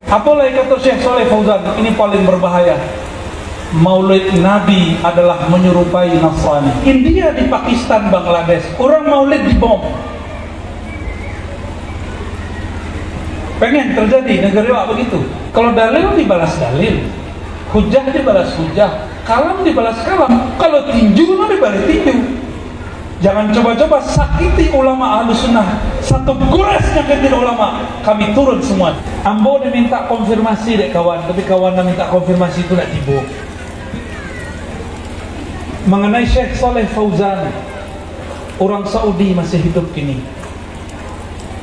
Apalagi kata Syekh Saleh Fauzan, ini paling berbahaya. Maulid Nabi adalah menyerupai Nasrani. India, di Pakistan, Bangladesh, orang maulid dibom. Pengen terjadi negara begitu. Kalau dalil dibalas dalil, hujah dibalas hujah, kalam dibalas kalam. Kalau tinju dibalas tinju. Jangan coba-coba sakiti ulama Ahlus Sunnah. Satu gores nyakitin ulama, kami turun semua. Ambo minta konfirmasi dek kawan, tapi kawan minta konfirmasi itu nak tiba. Mengenai Syekh Saleh Fauzan, orang Saudi masih hidup kini.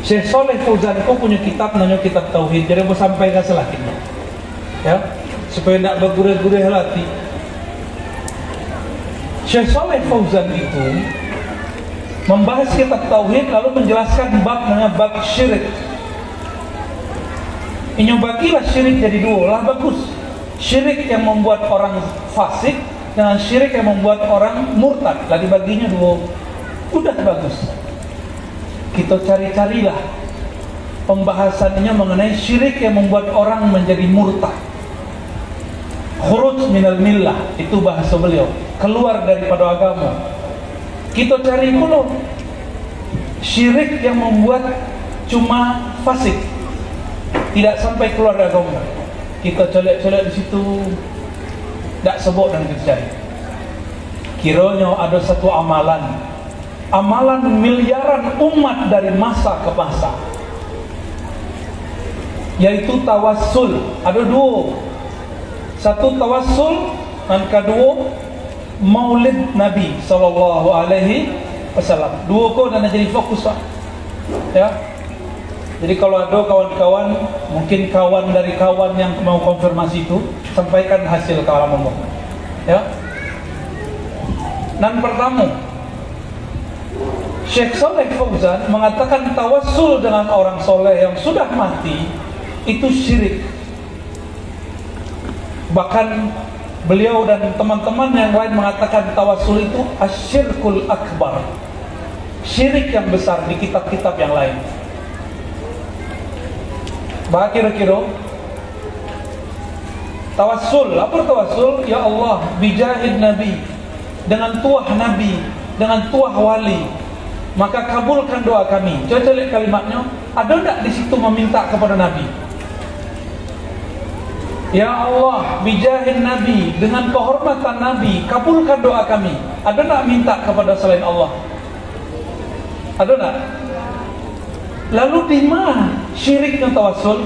Syekh Saleh Fauzan itu punya kitab namanya Kitab Tauhid. Jadi mau sampaikan selakitnya, ya, supaya tidak bergurih-gurih hati. Syekh Saleh Fauzan itu membahas kitab Tauhid, lalu menjelaskan bab namanya bab syirik. Ini bagilah syirik jadi dua, lah bagus. Syirik yang membuat orang fasik dengan syirik yang membuat orang murtad, lah dibaginya dua. Udah bagus. Kita cari-carilah pembahasannya mengenai syirik yang membuat orang menjadi murtad. Khuruj minal millah, itu bahasa beliau, keluar daripada agama. Kita cari dulu syirik yang membuat cuma fasik, tidak sampai keluar dari agama. Kita colek-colek di situ, tidak sebut dan kita cari. Kiranya ada satu amalan miliaran umat dari masa ke masa, yaitu tawassul. Ada dua, satu tawassul dan kedua Maulid Nabi Sallallahu Alaihi Wasallam. Dua kau dan jadi fokus, Pak. Ya. Jadi kalau ada kawan-kawan, mungkin kawan dari kawan yang mau konfirmasi itu, sampaikan hasil kalamanmu. Ya. Dan pertama, Syekh Saleh Fauzan mengatakan tawassul dengan orang soleh yang sudah mati itu syirik. Bahkan beliau dan teman-teman yang lain mengatakan tawassul itu asyirkul akbar, syirik yang besar di kitab-kitab yang lain. Bah kira-kira tawassul, apa tawassul? Ya Allah, bijahid Nabi, dengan tuah Nabi, dengan tuah wali, maka kabulkan doa kami. Coba lihat kalimatnya, ada tak di situ meminta kepada Nabi? Ya Allah, bijahin Nabi, dengan kehormatan Nabi, kabulkan doa kami. Ada nak minta kepada selain Allah? Ada nak? Lalu di mana syiriknya tawassul?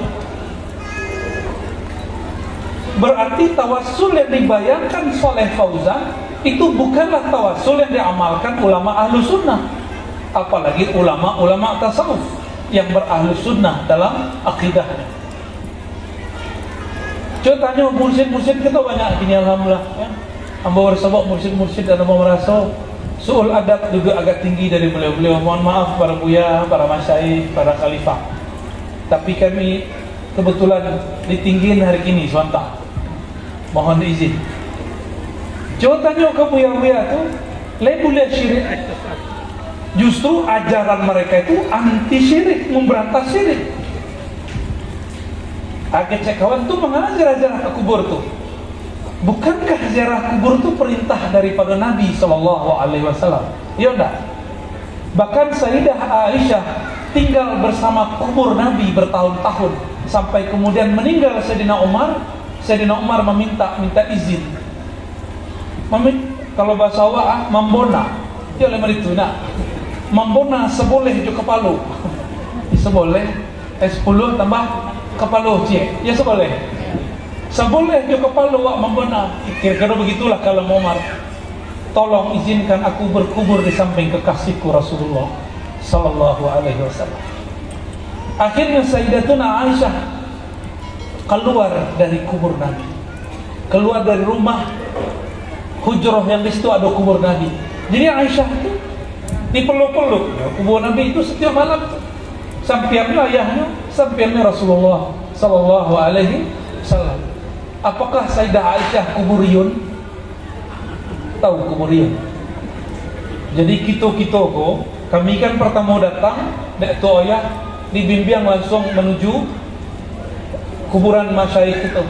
Berarti tawassul yang dibayangkan Saleh Fauzan itu bukanlah tawassul yang diamalkan ulama Ahlus Sunnah, apalagi ulama-ulama tasawuf yang berahlus sunnah dalam akidahnya. Coba tanya mursyid-mursyid kita banyak gini, alhamdulillah ya. Ambo bersabak mursyid-mursyid dan ambo merasa suul adab juga agak tinggi dari beliau-beliau. Mohon maaf para buya, para masyayikh, para khalifah. Tapi kami kebetulan ditinggiin hari ini sebentar. Mohon izin. Coba tanya ke buya-buya tu, boleh syirik. Justru ajaran mereka itu anti syirik, memberantas syirik. Agak cek kawan tu mengajar ziarah kubur tu. Bukankah ziarah kubur tu perintah daripada Nabi SAW? Ya enggak? Bahkan Sayyidah Aisyah tinggal bersama kubur Nabi bertahun-tahun sampai kemudian meninggal Sayyidina Umar. Sayyidina Umar minta izin. Kalau bahasa Jawa membona. Dia oleh meritu nak. Membona seboleh jo kepala. Seboleh 10 tambah kepala cik. Ya seboleh. Seboleh jo kepala wak membona. Kira-kira begitulah kalau Umar. Tolong izinkan aku berkubur di samping kekasihku Rasulullah sallallahu alaihi wasallam. Akhirnya Sayyidatuna Aisyah keluar dari kubur Nabi. Keluar dari rumah hujrah yang di situ ada kubur Nabi. Jadi Aisyah itu dipeluk-peluk ya, kubur Nabi itu setiap malam. Sampiannya ayahnya, sampiannya Rasulullah sallallahu alaihi wasallam. Apakah Sayyidah Aisyah kuburiyun? Tahu kuburiyun. Jadi kita kami kan pertama datang dek tu ayah dibimbing langsung menuju kuburan masyayikh itu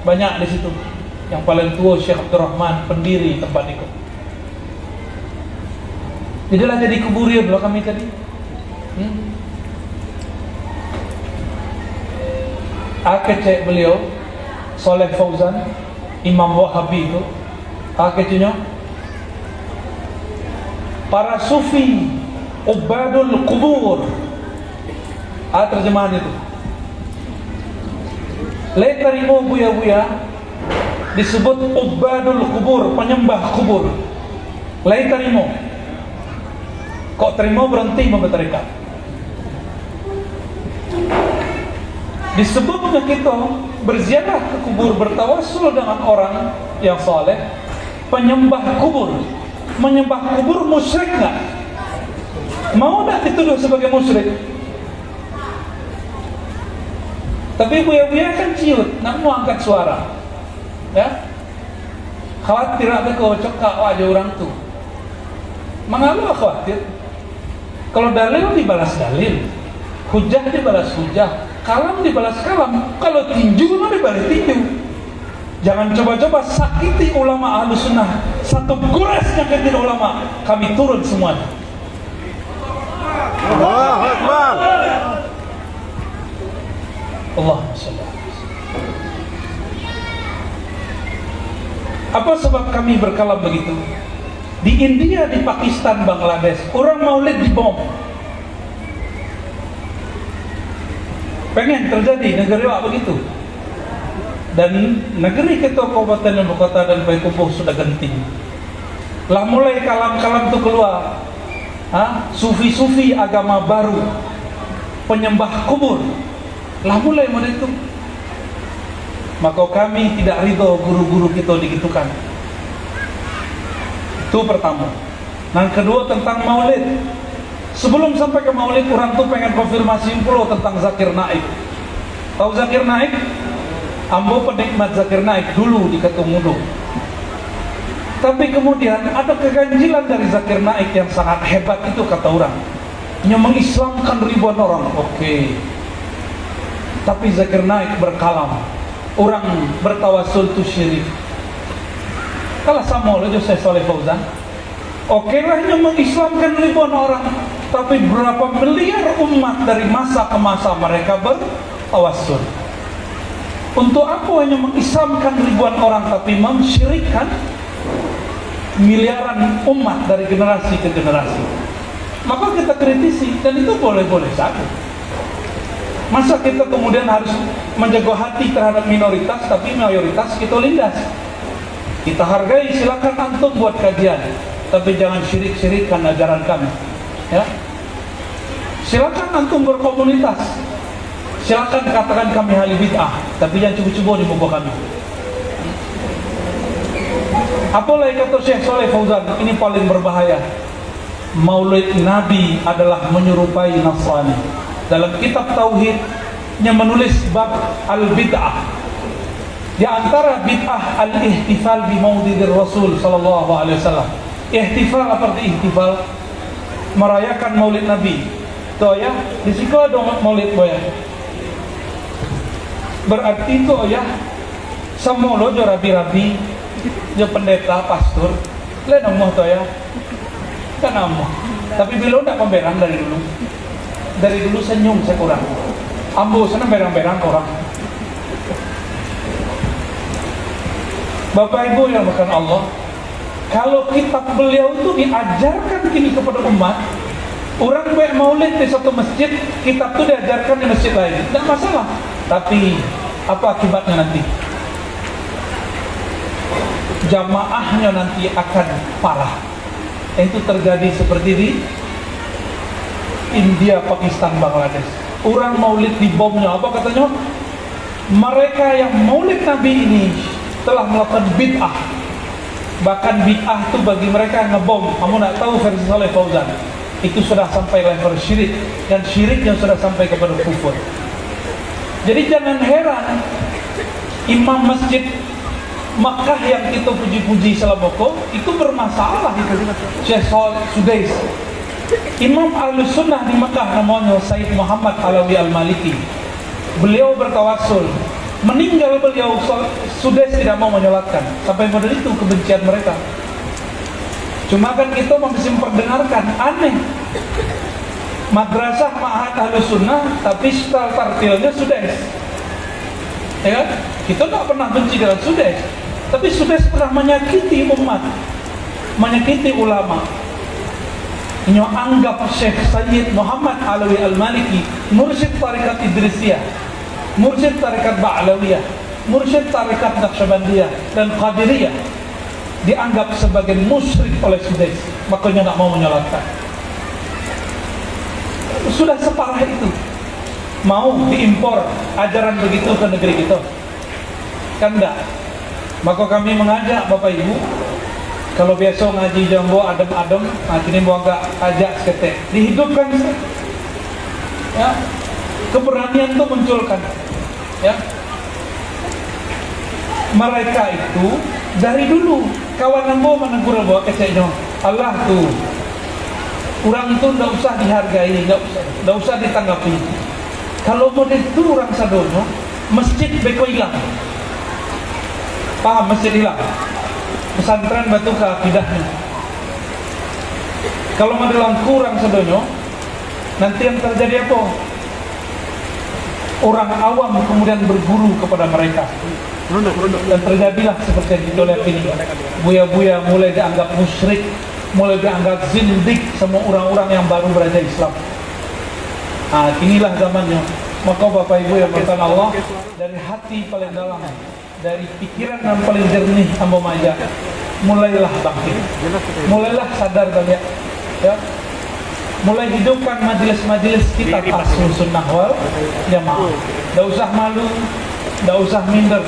banyak di situ. Yang paling tua Syekh Abdurrahman, pendiri tempat itu. Jadilah jadi kuburir loh kami tadi. Akecek beliau Saleh Fauzan, Imam Wahabi itu, akeceknya para sufi ubadul kubur. Terjemahan itu. Letarimo buya-buya disebut ubadul kubur, penyembah kubur. Letarimo. Kok terima berhenti membeterikat. Disebutnya kita berziarah ke kubur, bertawassul dengan orang yang saleh, penyembah kubur. Menyembah kubur musyrik nggak? Mau nggak dituduh sebagai musyrik? Tapi buya-buya kan ciut, nak mau angkat suara, ya? Khawatir ada kau cekak wajah orang tu. Mengapa khawatir? Kalau dalil dibalas dalil, hujah dibalas hujah, kalam dibalas kalam. Kalau tinju mah dibalas tinju. Jangan coba-coba sakiti ulama Ahlus Sunnah. Satu gores nyakitin ulama, kami turun semuanya. Allahu Akbar. Allahumma shalli alaihi wasallam. Apa sebab kami berkalam begitu? Di India, di Pakistan, Bangladesh, orang maulid dibom. Pengen terjadi negeri begitu. Dan negeri kita Kabupaten Ibu Kota dan Payakumbuh sudah genting. Lah mulai kalam-kalam itu keluar. Sufi-sufi agama baru, penyembah kubur. Lah mulai model itu. Maka kami tidak ridho guru-guru kita digitukan. Itu pertama. Yang kedua tentang maulid. Sebelum sampai ke maulid, orang tuh pengen konfirmasi pula tentang Zakir Naik. Tahu Zakir Naik? Ambo penikmat Zakir Naik dulu di Ketumudu. Tapi kemudian ada keganjilan dari Zakir Naik yang sangat hebat itu kata orang. Yang mengislamkan ribuan orang. Oke. Tapi Zakir Naik berkalam. Orang bertawassul itu syirik. Kalau sama oleh Syekh Saleh Fauzan, oke lah yang mengislamkan ribuan orang, tapi berapa miliar umat dari masa ke masa mereka bertawassul. Untuk apa hanya mengislamkan ribuan orang tapi mensyirikkan miliaran umat dari generasi ke generasi? Maka kita kritisi, dan itu boleh-boleh saja. Masa kita kemudian harus menjaga hati terhadap minoritas, tapi mayoritas kita lindas. Kita hargai, silakan antum buat kajian, tapi jangan syirik-syirikkan ajaran kami. Ya, silakan antum berkomunitas, silakan katakan kami ahli bid'ah, tapi jangan cubu-cubu di muka kami. Apalagi kata Syekh Saleh Fauzan, ini paling berbahaya. Maulid Nabi adalah menyerupai Nasrani. Dalam kitab Tauhidnya menulis bab al-bid'ah. Di antara bid'ah al-ihtifal bi maulidir Rasul sallallahu alaihi wasallam. Ihtifal apa arti ihtifal? Merayakan maulid Nabi. Tuh ya, di situ ada maulid boya. Berarti itu ya, semua lo jo rabi-rabi, jo pendeta, pastor, le nomor tuh ya. Kan nomor. Tapi bilo ndak pemberang dari dulu. Dari dulu senyum saya kurang. Ambo senang berang-berang orang. Bapak Ibu yang makan Allah, kalau kitab beliau itu diajarkan kini kepada umat, orang baik maulid di satu masjid, kitab itu diajarkan di masjid lain, tidak masalah. Tapi apa akibatnya nanti? Jamaahnya nanti akan parah. Itu terjadi seperti di India, Pakistan, Bangladesh. Orang maulid dibomnya, apa katanya? Mereka yang maulid Nabi ini telah melakukan bid'ah. Bahkan bid'ah itu bagi mereka yang ngebom. Kamu nak tahu versi Saleh Fauzan, itu sudah sampai level syirik, dan syiriknya sudah sampai kepada kufur. Jadi jangan heran imam masjid Makkah yang kita puji-puji selaboko itu bermasalah. Syekh Sudais, Imam Ahlus Sunnah di Mekah namanya Said Muhammad Alawi Al-Maliki. Beliau bertawassul Meninggal beliau, Sudais tidak mau menyolatkan. Sampai model itu kebencian mereka. Cuma kan kita masih memperdengarkan, aneh. Madrasah Ma'had Ahlus Sunnah, tapi style tartilnya Sudais. Ya kan? Kita tak pernah benci dengan Sudais, tapi Sudais pernah menyakiti umat, menyakiti ulama. Ini anggap Syekh Sayyid Muhammad Alawi Al-Maliki mursyid tarikat Idrisiyah, mursyid tarikat Ba'lawiyah, mursyid tarikat Naqsyabandiyah dan Qadiriyah, dianggap sebagai musyrik oleh Sudais, makanya tak mau menyolatkan. Sudah separah itu, mau diimpor ajaran begitu ke negeri kita, kan enggak? Maka kami mengajak Bapak Ibu, kalau biasa ngaji jambo adem-adem, nah kini mau agak ajak seketek, dihidupkan, ya, keberanian itu munculkan, ya. Mereka itu dari dulu kawan ambo menegur bawa keceknya, Allah tuh, orang itu tidak usah dihargai, tidak usah ditanggapi. Kalau model itu orang sadono, masjid beko hilang, paham, masjid hilang. Pesantren batu ke akidahnya. Kalau modelan kurang sedonyo, nanti yang terjadi apa? Orang awam kemudian berguru kepada mereka, dan terjadilah seperti yang kita lihat ini. Buya-buya mulai dianggap musyrik, mulai dianggap zindik sama orang-orang yang baru belajar Islam. Nah, inilah zamannya. Maka Bapak Ibu yang berkata Allah, dari hati paling dalam, dari pikiran yang paling jernih ambo maja, mulailah bangkit, mulailah sadar kalian, ya, mulai hidupkan majelis-majelis kita Ahlus Sunnah wal Jamaah. Tidak usah malu, tidak usah minder.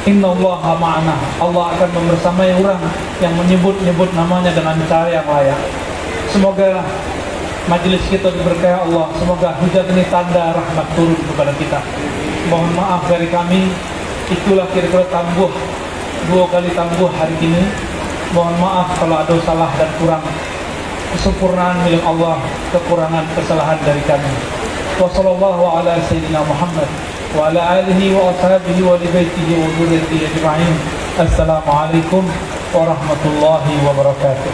Innallaha ma'ana, Allah akan membersamai orang yang menyebut-nyebut namanya dengan cara yang layak. Semoga majelis kita diberkahi Allah, semoga hujan ini tanda rahmat turun kepada kita. Mohon maaf dari kami, itulah kira-kira tangguh, 2 kali tangguh hari ini. Mohon maaf kalau ada salah dan kurang. Kesempurnaan milik Allah, kekurangan kesalahan dari kami. Wassallallahu ala sayyidina Muhammad wa ala alihi wa ashabihi wa li baitihi wa dzurriyyatihi ajma'in. Assalamualaikum warahmatullahi wabarakatuh.